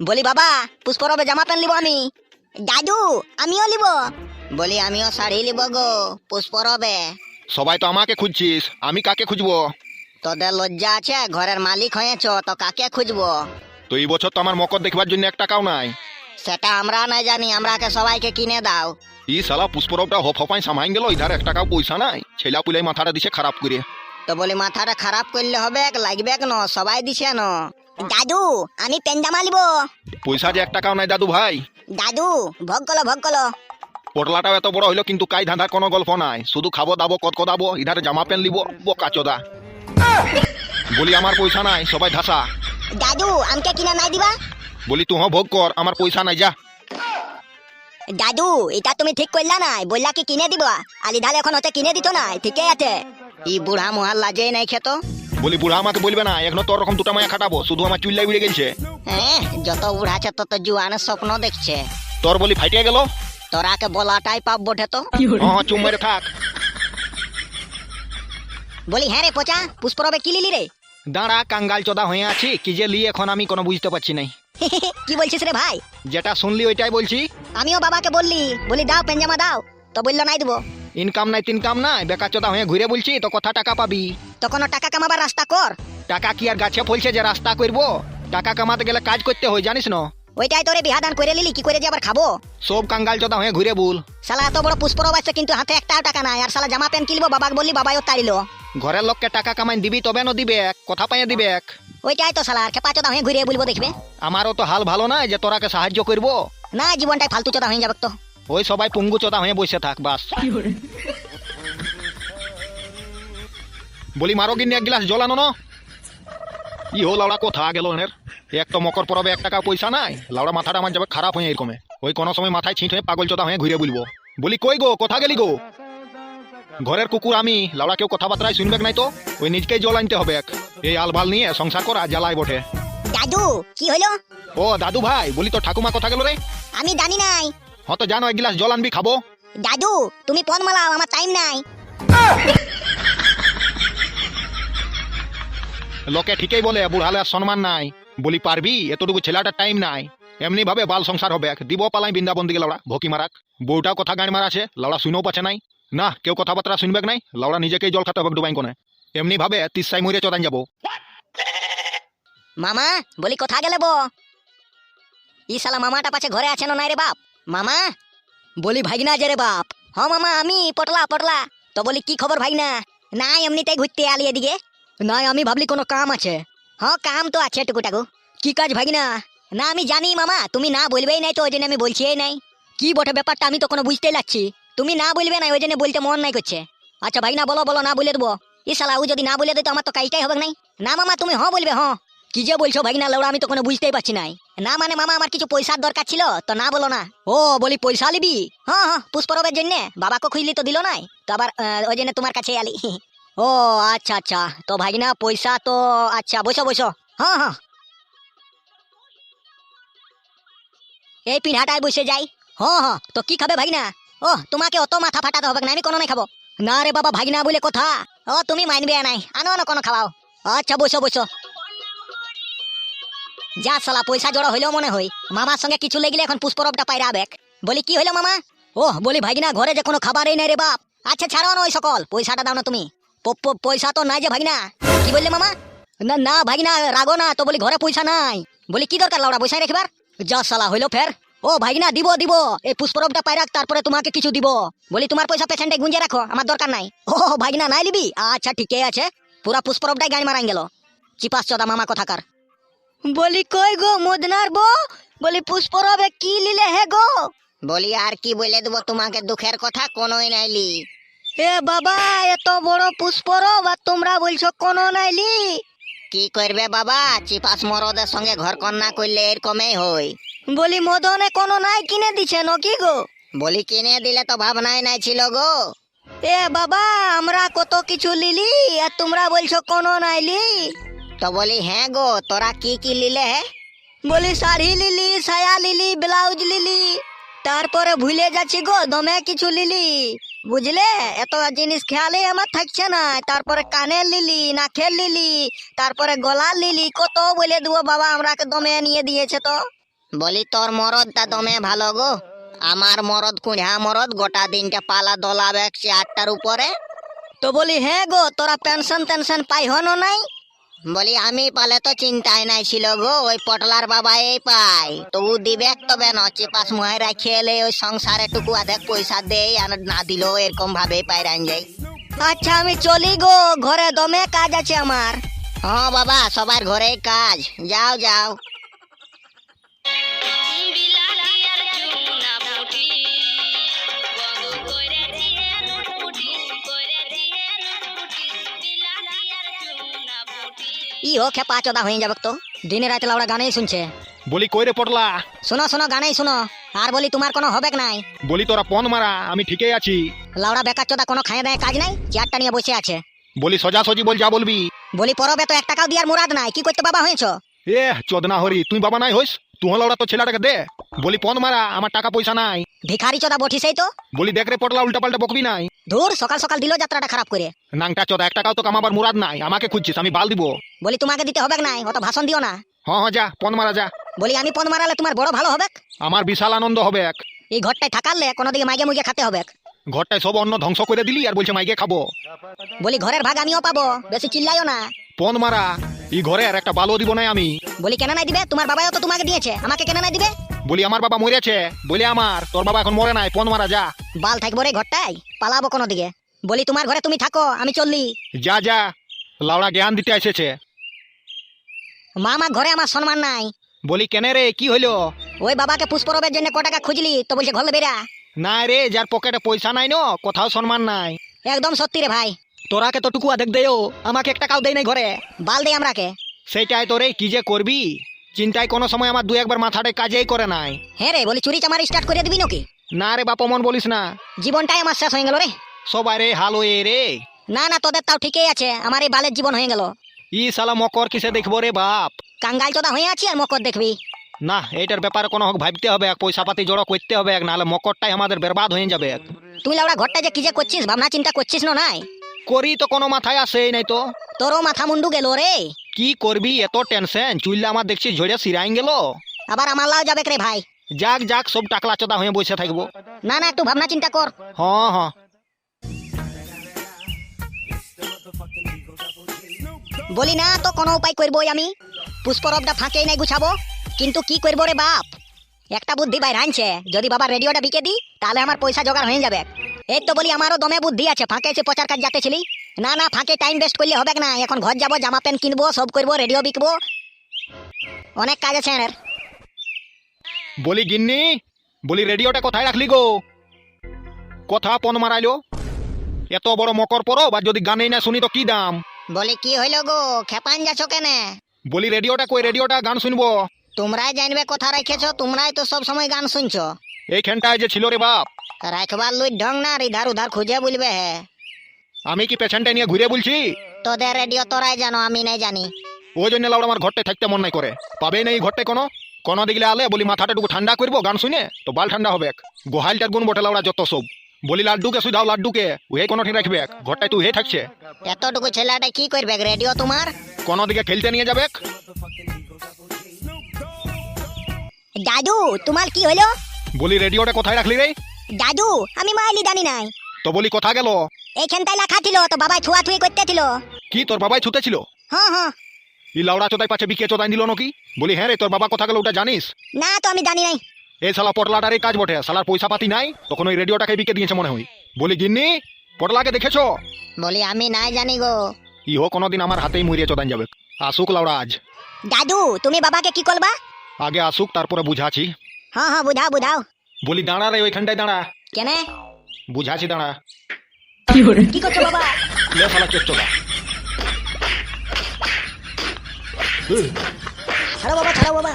বলি বাবা পুষ্পরবে জামা প্যান্ট লিব আমি। দাদু আমিও লিব। বলি আমিও শাড়ি লিব গো পুষ্পরবে। সবাই তো আমাকে খুঁজছিস, আমি কাকে খুঁজবো? তোদের লজ্জা আছে? ঘরের মালিক হয়েছ তো কাকে খুঁজবো? তো এই বছর তো আমার মকর দেখবার জন্য 1 টাকাও নাই। সেটা আমরা নাই জানি, আমরাকে সবাইকে কিনে দাও। ই শালা পুষ্পরবটা হপাই সামাইন গেল, ইধার 1 টাকাও পয়সা নাই। ছেলা পুলাই মাথাটা দিছে খারাপ করে। তো বলি মাথাটা খারাপ করলে হবে, লাগবে ন, সবাই দিছে ন। দাদু আমি প্যান্ট জামা লিব। পয়সা যে 1 টাকাও নাই দাদু ভাই। দাদু ভোগ কলো। পটলাটাও এত বড় হইলো কিন্তু কাই ধাঁধার কোনো গল্প নাই, শুধু খাবো দাবো কদকদাবো, ইধারে জামা প্যান্ট লিব বোকা চোদা। বলি আমার পয়সা নাই, সবাই ধাসা। দাদু আমকে কিনা নাই দিবা? বলি তুই ভোগ কর, আমার পয়সা নাই, যা। দাদু এটা তুমি ঠিক করলা নাই, বললা কি কিনে দিব, আলি ধালে এখন হতে কিনে দিত না, ঠিকই আছে। ই বুড়া মহাল লাজেই নাই খেত। বলি বুড়া আমাকে বলবে না, এখনো তোর রকম 2টা মায়া খাটাবো, শুধু আমার চুল্লাই উড়ে গেছে। হ্যাঁ যত বুড়া আছে তত জুয়ানের স্বপ্ন দেখছে। তোর বলি ফাইটিয়ে গেল। তোরাকে বলাটাই পাপ বটে তো। হ্যাঁ চুম মেরে থাক। বলি হ্যাঁ রে পচা পুষ্পরবে কি লিলি রে? দাঁড়া, কাঙ্গাল চোদা হয়ে আছি, কি যে লি এখন আমি কোনো বুঝতে পারছি নাই। কি বলছিস রে ভাই? যেটা শুনলি ওইটাই বলছি। আমিও বাবাকে বলি দাও পেঞ্জামা দাও, তো বললো নাই দেবো। ইনকাম নাই তিনকাম নাই, বেকার চোদা হয়ে ঘুরে বলছি তো কথা টাকা পাবি। তো কোনো টাকা কামাবার রাস্তা কর। টাকা কি আর গাছে ফলছে যে রাস্তা করবো? টাকা কামাতে গেলে কাজ করতে হয়, জানিস না? ওইটাই তোরে বিহাদান করে লিলি, কি করে যে আবার খাবো? সব কাঙ্গাল চোদা হয়ে ঘুরে বল। শালা এত বড় পুষ্পরব আছে কিন্তু হাতে একটাও টাকা নাই, আর শালা জামা প্যান্ট কিনবো বাবাকে বললি বাবাও তাড়িলো। ঘরের লোককে টাকা কামাই দিবি তবে না দিবে, কথা পাইয়ে দিবে। ওইটাই তো শালা খেপা চোদা হয়ে ঘুরে বলবো দেখবে। আমারও তো হাল ভালো নাই যে তোরাকে সাহায্য করবো। না জীবনটাই ফালতু চোদা হয়ে যাবে তো। ওই সবাই পুঙ্গু চোদা হয়ে বসে থাক বাস। বলি মারো কিনে 1 গ্লাস জল আনো না। ই হো লাউড়া কোথা গেল এনের? এক তো মকর পরবে 1 টাকা পয়সা নাই, লাউড়া মাথাটা আমার যাবে খারাপ হয়ে এরকমে। ওই কোনো সময় মাথায় ছিট হয়ে পাগল চোদা হয়ে ঘুরে বলবো। বলি কই গো, কোথা গেলি গো? ঘরের কুকুর আমি, লাউড়া কেউ কথাবার্তায় শুনবে নাই তো। ওই নিজকেই জল আনতে হবে। এই আলবাল নিয়ে সংসার করা জ্বালায় বটে। দাদু কি হলো? ও দাদু ভাই, বলি তো ঠাকুমা কোথা গেল রে? আমি জানি নাই। হ্যাঁ তো জানো, 1 গ্লাস জল আনবি খাবো। দাদু তুমি ফোন মালাও, আমার টাইম নাই। লোকে ঠিকই বলে বুড়ালে আর সম্মান নাই। বলি পারবি, এতটুকু ছেলেটার টাইম নাই। এমনি ভাবে বাল সংসার হবে, দিব পালাই বৃন্দাবন দিকে লাউড়া ভকি মারাক। বউটাও কথা গাড়ি মারা আছে, লাউড়া শুনেও পাচ্ছে নাই। না কেউ কথাবার্তা শুনবে নাই, লাউড়া নিজেকেই জল খাতে হবে ডুবাই কোনে। এমনি ভাবে 30 মরে চদান যাবো। মামা বলি কোথা গেলে বো? ই শালা মামাটা পাছে ঘরে আছে না নাই রে বাপ? মামা বলি ভাইগনা যে রে বাপ। হ্যাঁ মামা আমি পটলা। তো বলি কি খবর ভাইগনা? নাই এমনিতেই ঘুরতে আলি এদিকে। নাই আমি ভাবলি কোনো কাম আছে। হ্যাঁ কাম তো আছে টুকুটাকু। কি কাজ ভাইগনা? না আমি জানি মামা, তুমি না বলবেই নাই তো ওই জন্য আমি বলছিই নাই। কি বটে ব্যাপারটা আমি তো কোনো বুঝতেই লাগছি। তুমি না বলবে না ওই জন্য বলতে মন নাই করছে। আচ্ছা ভাইগনা বলো না বলে দেবো। ই শালা ও যদি না বলে দেয় তো আমার তো কাজটাই হবে নাই। না মামা তুমি হ্যাঁ বলবে হ্যাঁ। কি যে বলছো ভাইগনা লাউড়া, আমি তো কোনো বুঝতেই পারছি নাই। না মানে মামা আমার কিছু পয়সার দরকার ছিল তো না বলো না। ও বলি পয়সা লিবি? হ্যাঁ পুষ্পরবের জন্য বাবাকে খুঁজলি তো দিল নাই, তো আবার ওই জন্য তোমার কাছে আলি। ও আচ্ছা তো ভাইগনা পয়সা তো আচ্ছা বসো। হ্যাঁ এই পিঠাটাই বসে যাই। হ্যাঁ তো কি খাবে ভাইগনা? ও তোমাকে অত মাথা ফাটাতে হবে না, আমি কোনো নাই খাবো। না রে বাবা ভাইগনা বলে কথা। ও তুমি মানবে নাই, আনো কোনো খাওয়াও। আচ্ছা বসো। যা শালা পয়সা জড়ো হইলেও মনে হয় মামার সঙ্গে কিছু লেগলে এখন পুষ্পরবটা পাইরা আবেক। বলি কি হইলো মামা? ও বলি ভাইগনা ঘরে যে কোনো খাবারই নাই রে বাপ। আচ্ছা ছাড়ো না ওই সকল, পয়সাটা দাও না তুমি। পয়সা তো নাই যে ভাইগনা। কি বললে মামা? না ভাইগনা রাগো না, তো বলি ঘরে পয়সা নাই। বলি কি দরকার লাউড়া পয়সা রেখবার? যা শালা হইলো ফের। ও ভাইগনা দিব এই পুষ্পরবটা পাইরাক তারপরে তোমাকে কিছু দিব। বলি তোমার পয়সা পেছনটাই গুঞ্জে রাখো, আমার দরকার নাই। ও ভাইগনা নাই লিবি? আচ্ছা ঠিকই আছে, পুরা পুষ্পরবটাই গাড়ি মারান গেল। চিপাস চদা মামা কথাকার। বলি কই গো মদনার বো? বলি পুষ্পরবে কি লিলে হে গো? বলি আর কি বলে দেবো তোমাকে, দুঃখের কথা কোনোই নাইলি। এ বাবা এত বড় পুষ্পরব আর তোমরা বলছো কোনো নাইলি? কি করবে বাবা, চিপাস মরদের সঙ্গে ঘর কন্যা করলে এরকমই হয়। বলি মদনে কোনো নাই কিনে দিছে নাকি গো? বলি কিনে দিলে তো ভাবনাই নাই ছিল গো। এ বাবা আমরা কত কিছু লিলি আর তোমরা বলছো কোনো নাইলি। তো বলি হ্যাঁ গো, তোরা কি লিলে হে? বলি শাড়ি লিলি, সায়া লিলি, ব্লাউজ লিলি, তারপরে ভুলে যাচ্ছি গো দমে কিছু লিলি। বুঝলে এত জিনিস খেয়ালে আমার থাকছে না। তারপরে কানের লিলি, নাকের লিলি, তারপরে গলার লিলি, কত বলে দেবো বাবা, আমরাকে দমে নিয়ে দিয়েছে তো। বলি তোর মরদটা দমে ভালো গো, আমার মরদ কুড়া মরদ গোটা দিনটা পালা দোলাবে চেয়ারটার উপরে। তো বলি হ্যাঁ গো, তোরা পেনশন টেনশন পাই হনো নাই? বলি আমি পালে তো চিন্তাই নাই ছিল গো, ওই পটলার বাবা এই পাই তবু দিবে তবে ন চিপাস মুহাই রাখি এলে ওই সংসারে টুকু আধেক পয়সা দেই আর না দিলেও এরকম ভাবে পাইরান যাই। আচ্ছা আমি চলি গো, ঘরে দমে কাজ আছে আমার। হ্যাঁ বাবা, সবার ঘরেই কাজ, যাও যাও। ই হো খেপা চোদা হয়ে যাবে তো, দিনে রাতে লাউড়া গানেই শুনছে। বলি কই রে পটলা? শোনো শোনো গানেই শোনো, আর বলি তোমার কোনো হবেক নাই। বলি তোরা পন মারা, আমি ঠিকই আছি। লাউড়া বেকার চোদা কোনো খায় দেয় কাজ নাই, চেয়ারটা নিয়ে বসে আছে। বলি সোজাসুজি বল, যা বলবি। বলি পরবে তো 1 টাকাও দিয়ার মুরাদ নাই, কি করতে বাবা হয়েছ? এ চোদনা হরি, তুই বাবা নাই হইস? তুই লাউড়া তো ছেলেটাকে দে। বলি পন মারা, আমার টাকা পয়সা নাই। ভিখারি চোদা বঠিসেই তো। বলি দেখ রে পটলা, উল্টা পাল্টা বকবি নাই। ধুর, সকাল সকাল দিল যাত্রাটা খারাপ করে। নাংটা চোদা, 1 টাকাও তো কামাবার মুরাদ নাই, আমাকে খুঁজছিস, আমি বাল দিব। বলি তোমাকে দিতে হবেক নাই, অত ভাষণ দিও না। হ্যাঁ হ্যাঁ যা, পন মারা যা। বলি আমি পন মারালে তোমার বড় ভালো হবেক। আমার বিশাল আনন্দ হবে। এই ঘরটায় থাকালে কোনো দিকে মাইগে মুইগে খেতে হবেক। ঘরটায় সব অন্ন ধ্বংস করে দিলি আর বলছে মাইকে খাবো। বলি ঘরের ভাগ আমিও পাবো, বেশি চিল্লাইও না। পন মারা, এই ঘরে আর একটা বালও দিব নাই আমি। বলি কেন নাই দিবে? তোমার বাবাও তো তোমাকে দিয়েছে, আমাকে কেন নাই দিবে? বলি আমার বাবা মরেছে। বলি আমার, তোর বাবা এখন মরে নাই। পন মারা যা। বাল থাকবো রে ঘরটায়, পালাবো কোনো দিকে। বলি তোমার ঘরে তুমি থাকো, আমি চললি। যা যা, লাউড়া জ্ঞান দিতে এসেছে। মা আমার ঘরে আমার সম্মান নাই। বলি কেন রে, কি হইলো? ওই বাবাকে পুষ্পরবের জন্য ক টাকা খুঁজলি তো বলছে ঘরে বেরা। না রে, যার পকেটে পয়সা নাই ন, কোথাও সম্মান নাই। একদম সত্যি রে ভাই। তোরাকে তো টুকু আদেক দেও, আমাকে 1 টাকাও দেয় নাই ঘরে। বাল দেই আমরাকে। সেইটাই তো রে, কি যে করবি। চিন্তায় কোনো সময় আমার 2-1 বার মাথাটাই কাজেই করে নাই। হ্যাঁ রে, বলি চুরি চামারি স্টার্ট করে দিবি নাকি? না রে বাপ, মন বলিস না। জীবনটাই আমার শেষ হয়ে গেল রে। সবাই রে হাল হয়ে রে। না না, তোদের তাও ঠিকই আছে, আমার এই বালের জীবন হয়ে গেল। ই শালা মকর কিসে দেখবো রে বাপ। কাঙ্গাল চোদা হয়ে আছি আর মকর দেখবি? না, এইটার ব্যাপারে কোনো ভাবতে হবে, পয়সা পাতি জড়ো করতে হবে, নাহলে মকরটাই আমাদের বরবাদ হয়ে যাবে। তুই লাউড়া ঘরটা যে কি যে করছিস, ভাবনা চিন্তা করছিস না নাই? করি তো, কোনো মাথায় আসেই নাই তো। তোরও মাথা মুন্ডু গেল রে। কি করবি, এত টেনশন, চুইলে আমার দেখছি ঝরে সিরাইন গেল। আবার আমার লাও যাবে রে ভাই। যাক যাক, সব টাকলা চোদা হয়ে বসে থাকবো। না না, একটু ভাবনা চিন্তা কর। হ্যাঁ হ্যাঁ। বলি না তো কোনো উপায় করবোই আমি। পুষ্পরবটা ফাঁকেই নাই গুছাবো, কিন্তু কি করবো রে বাপ। একটা বুদ্ধি বাইর আনছে, যদি বাবা রেডিওটা বিকে দিই তাহলে আমার পয়সা জোগাড় হয়ে যাবে। এই তো বলি আমারও দমে বুদ্ধি আছে, ফাঁকে এসে প্রচার কাজ যাতে ছিলি। না না, ফাঁকে টাইম ওয়েস্ট করলে হবে না, এখন ঘর যাবো, জামা প্যান্ট কিনবো, সব করবো, রেডিও বিকবো, অনেক কাজ আছে এর। বলি গিন্নি, বলি রেডিওটা কোথায় রাখলি গো? কথা পন মারাইলো। এত বড় মকর পরব আর যদি গানেই না শুনি তো কি দাম। বলি কি হইলো গো, খেপান যাচ্ছ কেনে? বলি রেডিওটা কই, রেডিওটা গান শুনবো। তোমরাই জানবে কথা রাখেছো, তোমরাই তো সব সময় গান শুনছো। এইখানটায় যে ছিল রে বাপ। রাখবার লুই ঢং না, ইধার উধার খুঁজে বলবে। হ্যাঁ, আমি কি পেছনটা নিয়ে ঘুরে বলছি? তোদের রেডিও তোরাই জানো, আমি নাই জানি। ওই জন্য লাউড়া আমার ঘরটায় থাকতে মন নাই করে। পাবে না এই ঘরটায় কোনো দিকলে আলে, বলি মাথাটা একটু ঠান্ডা করবো গান শুনে, তো বাল ঠান্ডা হবে। গোহালটার গুণ বটে লাউড়া যত সব। বলি লাড্ডুকে সুধাও, লাড্ডুকে ওই কোনো ঠিক রাখবে, ঘরটায় তুই হয়ে থাকছে। এতটুকু ছেলেটা কি করবে রেডিও তোমার? কোনো দিকে খেলতে নিয়ে যাবে। দাদু তোমার কি হলো? বলি রেডিওটা কোথায় রাখলি রে? দাদু আমি মাইলি জানি নাই। তো বলি কোথা গেল? এইখানটাই রাখা ছিল, তো বাবাই ছুয়া ছুয়ি করতে ছিল। কি তোর বাবাই ছুতে ছিল? হ্যাঁ হ্যাঁ। ই লাউড়া চোদাই পাচ্ছে বিকে চোদাই দিল নাকি? বলি হ্যাঁ রে, তোর বাবা কোথা গেল ওটা জানিস? না তো আমি জানি নাই। এই শালা পটলাটারই কাজ বটে, শালার পয়সা পাতি নাই, তখন ওই রেডিওটাকে বিকে দিয়েছে মনে হয়। বলি গিন্নি, পটলাকে দেখেছো? বলি আমি নাই জানি গো। ইহো কোনোদিন আমার হাতেই মরিয়ে চোদান যাবে। আসুক লাউড়া আজ। দাদু তুমি বাবাকে কি করবা? আগে আসুক, তারপরে বুঝাছি। হ্যাঁ হ্যাঁ, বুঝাও বুঝাও। বলি দাঁড়া রে, ওইখানটায় দাঁড়া। কেনে? বুঝাছি, দাঁড়া। কি করছো বাবা? লে শালা চোদা। ছাড়ো বাবা, ছাড়ো বাবা।